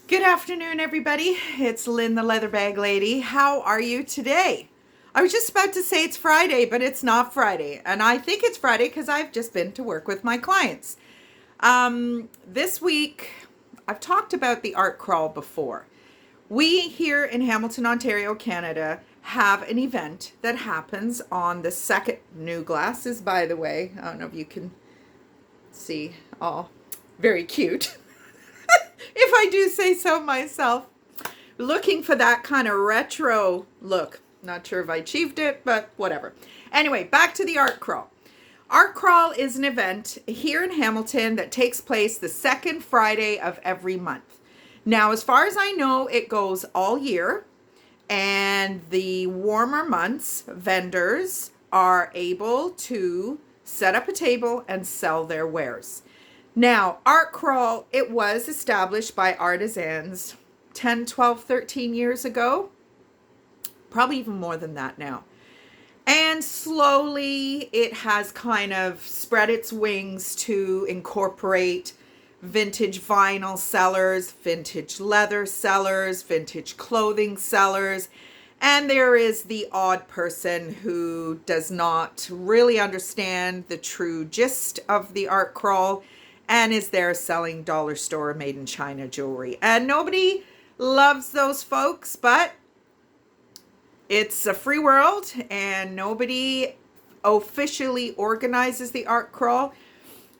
Good afternoon, everybody. It's Lynn, the Leather Bag Lady. How are you today? I was just about to say it's Friday, but it's not Friday. And I think it's Friday because I've just been to work with my clients. This week, I've talked about the art crawl before. We here in Hamilton, Ontario, Canada, have an event that happens on the second, new glasses, by the way. I don't know if you can see. Oh, very cute. If I do say so myself. Looking for that kind of retro look. Not sure if I achieved it, but whatever. Anyway, back to the art crawl. Art Crawl is an event here in Hamilton that takes place the second Friday of every month. Now, as far as I know, it goes all year, and the warmer months, vendors are able to set up a table and sell their wares. Now, Art Crawl, it was established by artisans 10, 12, 13 years ago, probably even more than that now. And slowly it has kind of spread its wings to incorporate vintage vinyl sellers, vintage leather sellers, vintage clothing sellers. And there is the odd person who does not really understand the true gist of the art crawl and is there selling dollar store made in China jewelry. And nobody loves those folks, but it's a free world and nobody officially organizes the art crawl.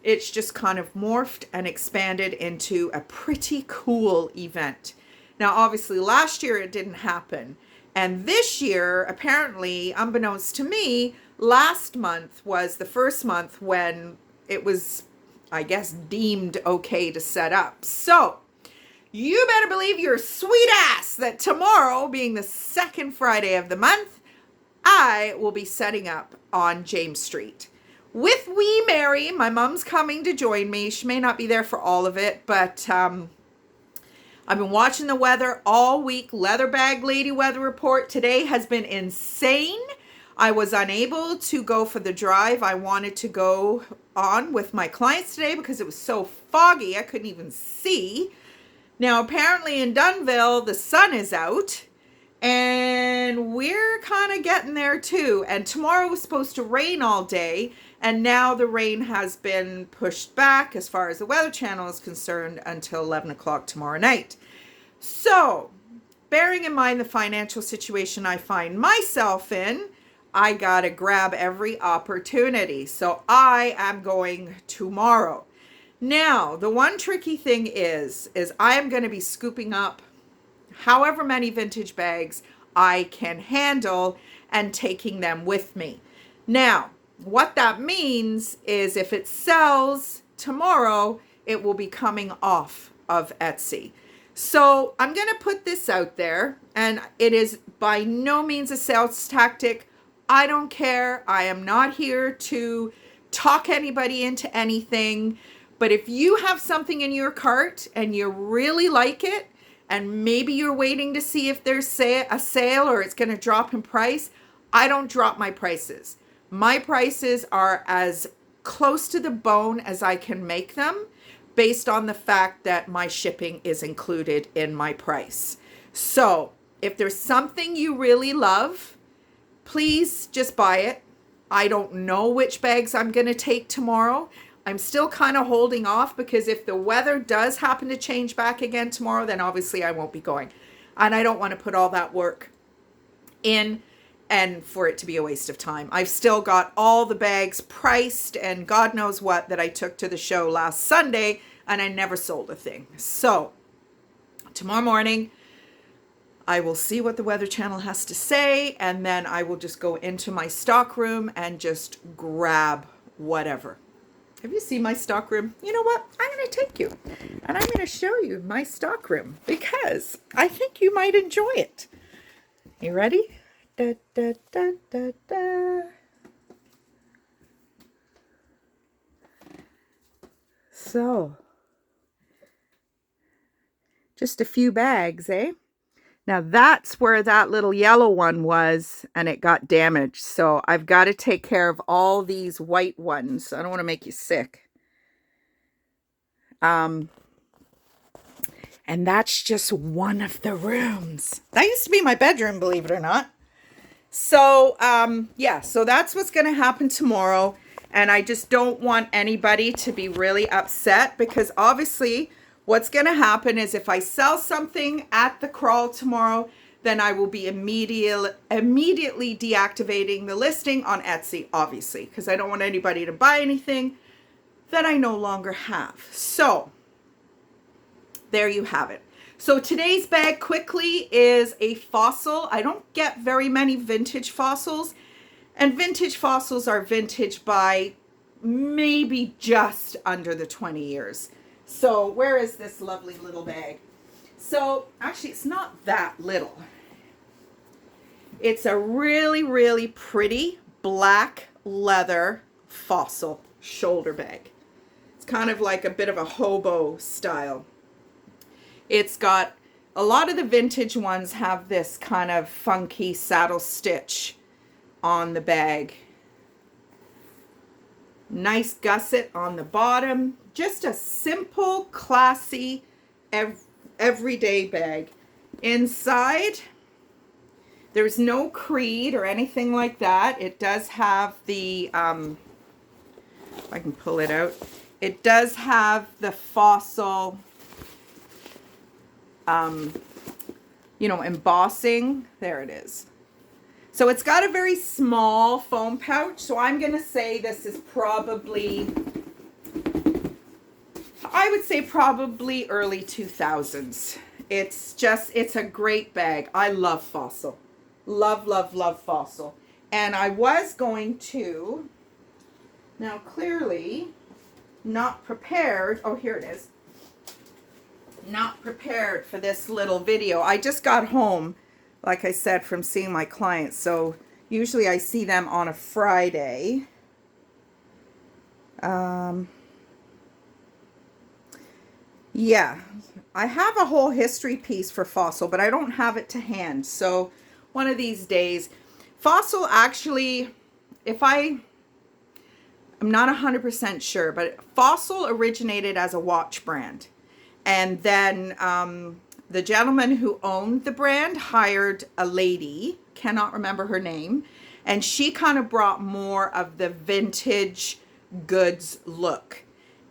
It's just kind of morphed and expanded into a pretty cool event. Now, obviously, last year it didn't happen. And this year, apparently, unbeknownst to me, last month was the first month when it was, I guess, deemed okay to set up. So, you better believe your sweet ass that tomorrow, being the second Friday of the month, I will be setting up on James Street with wee Mary. My mom's coming to join me. She may not be there for all of it, but I've been watching the weather all week. Leather Bag Lady weather report today has been insane. I was unable to go for the drive I wanted to go on with my clients today because it was so foggy I couldn't even see. Now, apparently in Dunnville, the sun is out, and we're kind of getting there too. And tomorrow was supposed to rain all day, and now the rain has been pushed back as far as the Weather Channel is concerned until 11 o'clock tomorrow night. So, bearing in mind the financial situation I find myself in, I gotta grab every opportunity. So I am going tomorrow. Now, the one tricky thing is I am going to be scooping up however many vintage bags I can handle and taking them with me. Now, what that means is if it sells tomorrow, it will be coming off of Etsy. So I'm going to put this out there, and it is by no means a sales tactic. I don't care. I am not here to talk anybody into anything. But if you have something in your cart and you really like it, and maybe you're waiting to see if there's a sale or it's going to drop in price, I don't drop my prices. My prices are as close to the bone as I can make them based on the fact that my shipping is included in my price. So if there's something you really love, please just buy it. I don't know which bags I'm going to take tomorrow. I'm still kind of holding off because if the weather does happen to change back again tomorrow, then obviously I won't be going. And I don't want to put all that work in and for it to be a waste of time. I've still got all the bags priced and God knows what that I took to the show last Sunday and I never sold a thing. So tomorrow morning, I will see what the Weather Channel has to say and then I will just go into my stock room and just grab whatever. Have you seen my stock room? You know what? I'm going to take you and I'm going to show you my stock room because I think you might enjoy it. You ready? Da, da, da, da, da. So, just a few bags, eh? Now that's where that little yellow one was and it got damaged. So I've got to take care of all these white ones. I don't want to make you sick. And that's just one of the rooms. That used to be my bedroom, believe it or not. So, yeah, so that's what's going to happen tomorrow. And I just don't want anybody to be really upset, because obviously what's going to happen is if I sell something at the crawl tomorrow, then I will be immediately deactivating the listing on Etsy, obviously, because I don't want anybody to buy anything that I no longer have. So there you have it. So today's bag quickly is a fossil. I don't get very many vintage fossils, and vintage fossils are vintage by maybe just under the 20 years. So where is this lovely little bag? So actually it's not that little. It's a really, really pretty black leather fossil shoulder bag. It's kind of like a bit of a hobo style. It's got, a lot of the vintage ones have this kind of funky saddle stitch on the bag. Nice gusset on the bottom. Just a simple, classy, everyday bag. Inside, there's no creed or anything like that. It does have the, if I can pull it out, it does have the fossil, you know, embossing. There it is. So it's got a very small foam pouch. So I'm going to say this is probably, I would say probably early 2000s. It's just, it's a great bag. I love fossil. Love, love, love fossil. And I was going to, now clearly not prepared. Oh, here it is. Not prepared for this little video. I just got home, like I said, from seeing my clients. So usually I see them on a Friday. Yeah, I have a whole history piece for fossil, but I don't have it to hand. So one of these days, fossil actually, I'm not 100% sure, but fossil originated as a watch brand. And then the gentleman who owned the brand hired a lady, cannot remember her name, and she kind of brought more of the vintage goods look.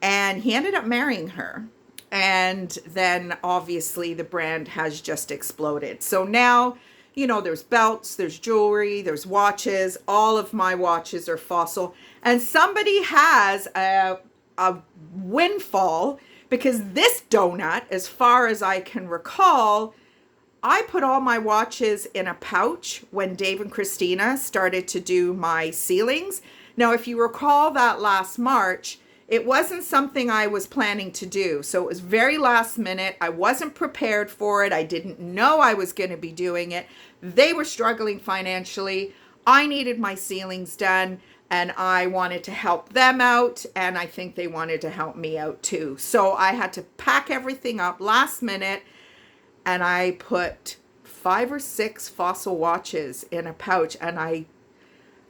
And he ended up marrying her. And then obviously the brand has just exploded. So now, you know, there's belts, there's jewelry, there's watches. All of my watches are fossil. And somebody has a windfall, because this donut, as far as I can recall, I put all my watches in a pouch when Dave and Christina started to do my ceilings. Now, if you recall that last March, it wasn't something I was planning to do. So it was very last minute. I wasn't prepared for it. I didn't know I was going to be doing it. They were struggling financially. I needed my ceilings done, and I wanted to help them out, and I think they wanted to help me out too. So I had to pack everything up last minute, and I put 5 or 6 fossil watches in a pouch, and I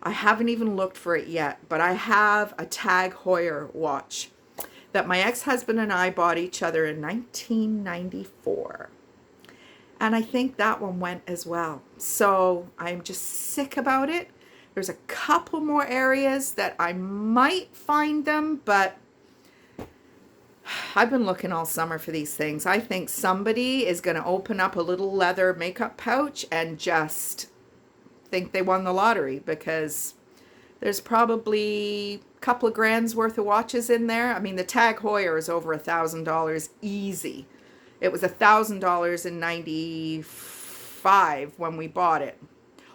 haven't even looked for it yet, but I have a Tag Heuer watch that my ex-husband and I bought each other in 1994. And I think that one went as well. So I'm just sick about it. There's a couple more areas that I might find them, but I've been looking all summer for these things. I think somebody is going to open up a little leather makeup pouch and just think they won the lottery, because there's probably a couple of grand's worth of watches in there. I mean, the Tag Heuer is over $1,000 easy. It was $1,000 in 95 when we bought it.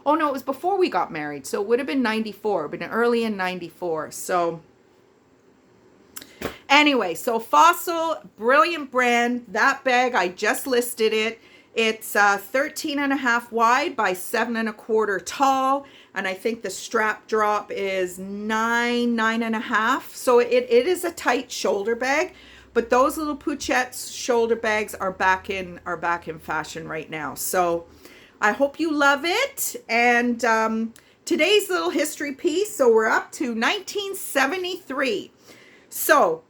Oh no, it was before we got married, so it would have been 94, but early in 94. So anyway, so Fossil, brilliant brand. That bag, I just listed it. It's 13.5 wide by 7.25 tall, and I think the strap drop is 9.5. So it is a tight shoulder bag, but those little Puchette shoulder bags are back in fashion right now. So I hope you love it. And today's little history piece, so we're up to 1973. So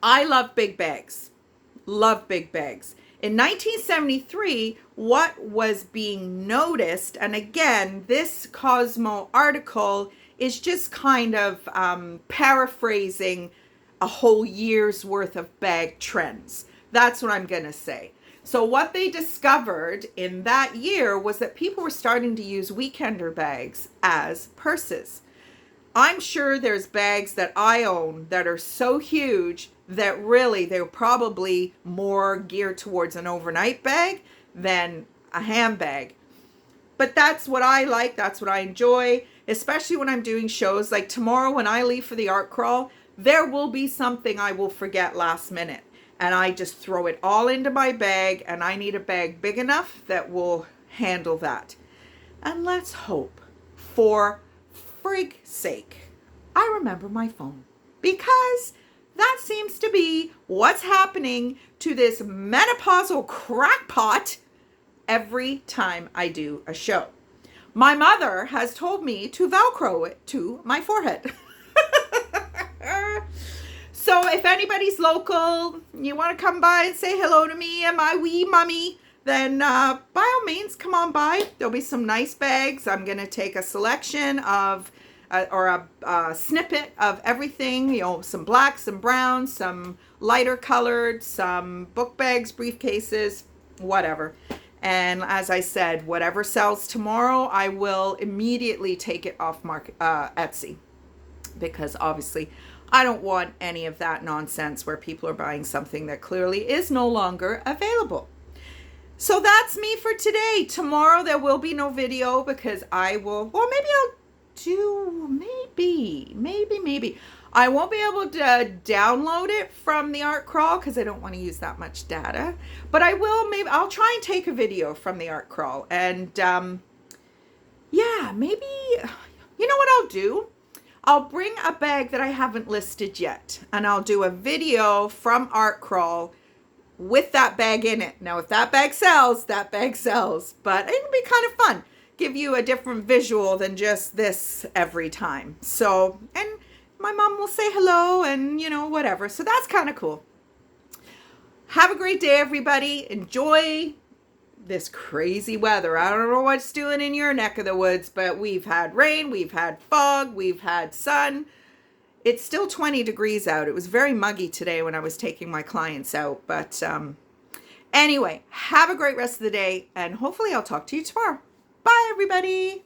I love big bags. love big bags. In 1973, what was being noticed, and again, this Cosmo article is just kind of paraphrasing a whole year's worth of bag trends. That's what I'm going to say. So what they discovered in that year was that people were starting to use weekender bags as purses. I'm sure there's bags that I own that are so huge that really they're probably more geared towards an overnight bag than a handbag. But that's what I like. That's what I enjoy, especially when I'm doing shows. Like tomorrow when I leave for the art crawl, there will be something I will forget last minute. And I just throw it all into my bag, and I need a bag big enough that will handle that. And let's hope, for frig's sake, I remember my phone, because that seems to be what's happening to this menopausal crackpot every time I do a show. My mother has told me to Velcro it to my forehead. So if anybody's local, you want to come by and say hello to me and my wee mummy, then by all means, come on by. There'll be some nice bags. I'm going to take a selection of, or a snippet of everything, you know, some blacks, some browns, some lighter colored, some book bags, briefcases, whatever. And as I said, whatever sells tomorrow, I will immediately take it off Etsy, because obviously I don't want any of that nonsense where people are buying something that clearly is no longer available. So that's me for today. Tomorrow there will be no video because I will, or maybe I'll do, maybe. I won't be able to download it from the art crawl because I don't want to use that much data. But I will, I'll try and take a video from the art crawl. And yeah, maybe, you know what I'll do? I'll bring a bag that I haven't listed yet, and I'll do a video from Art Crawl with that bag in it. Now, if that bag sells, that bag sells, but it'll be kind of fun. Give you a different visual than just this every time. So, and my mom will say hello and, you know, whatever. So that's kind of cool. Have a great day, everybody. Enjoy this crazy weather. I don't know what's doing in your neck of the woods, but we've had rain, we've had fog, we've had sun. It's still 20 degrees out. It was very muggy today when I was taking my clients out. But anyway, have a great rest of the day, and hopefully I'll talk to you tomorrow. Bye, everybody.